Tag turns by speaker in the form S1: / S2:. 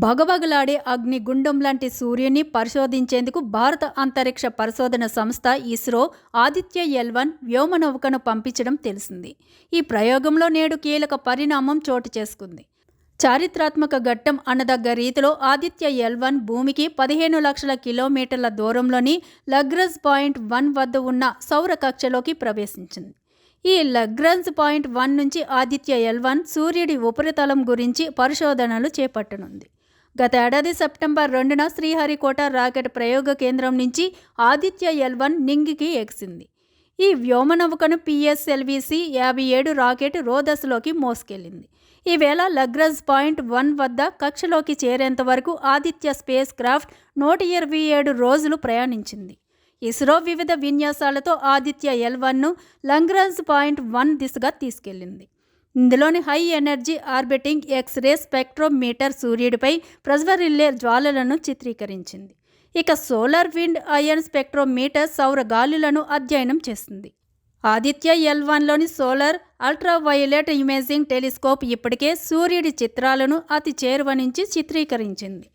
S1: భగభగలాడే అగ్నిగుండం లాంటి సూర్యుని పరిశోధించేందుకు భారత అంతరిక్ష పరిశోధన సంస్థ ఇస్రో ఆదిత్య-L1 వ్యోమనౌకను పంపించడం తెలిసింది. ఈ ప్రయోగంలో నేడు కీలక పరిణామం చోటు చేసుకుంది. చారిత్రాత్మక ఘట్టం అనదగ్గ రీతిలో ఆదిత్య-L1 భూమికి 15 లక్షల కిలోమీటర్ల దూరంలోని లగ్రాంజ్ పాయింట్ 1 వద్ద ఉన్న సౌర కక్షలోకి ప్రవేశించింది. ఈ లగ్రాంజ్ పాయింట్ 1 నుంచి ఆదిత్య-L1 సూర్యుడి ఉపరితలం గురించి పరిశోధనలు చేపట్టనుంది. గత ఏడాది సెప్టెంబర్ 2న శ్రీహరికోట రాకెట్ ప్రయోగ కేంద్రం నుంచి ఆదిత్య-L1 నింగికి ఎగిసింది. ఈ వ్యోమనౌకను PSLV-C-57 రాకెట్ రోదస్లోకి మోసుకెళ్లింది. ఈవేళ లగ్రాంజ్ పాయింట్ 1 వద్ద కక్షలోకి చేరేంత వరకు ఆదిత్య స్పేస్ క్రాఫ్ట్ 127 రోజులు ప్రయాణించింది. ఇస్రో వివిధ విన్యాసాలతో ఆదిత్య-L1ను లగ్రాంజ్ పాయింట్ 1 దిశగా తీసుకెళ్లింది. ఇందులోని high energy orbiting X-ray spectrometer సూర్యుడిపై ప్రజ్వరిల్లే జ్వాలలను చిత్రీకరించింది. ఇక సోలార్ విండ్ అయన్ స్పెక్ట్రోమీటర్ సౌర గాలులను అధ్యయనం చేస్తుంది. ఆదిత్య-L1లోని సోలార్ అల్ట్రావయోలెట్ ఇమేజింగ్ టెలిస్కోప్ ఇప్పటికే సూర్యుడి చిత్రాలను అతి చేరువ నుంచి చిత్రీకరించింది.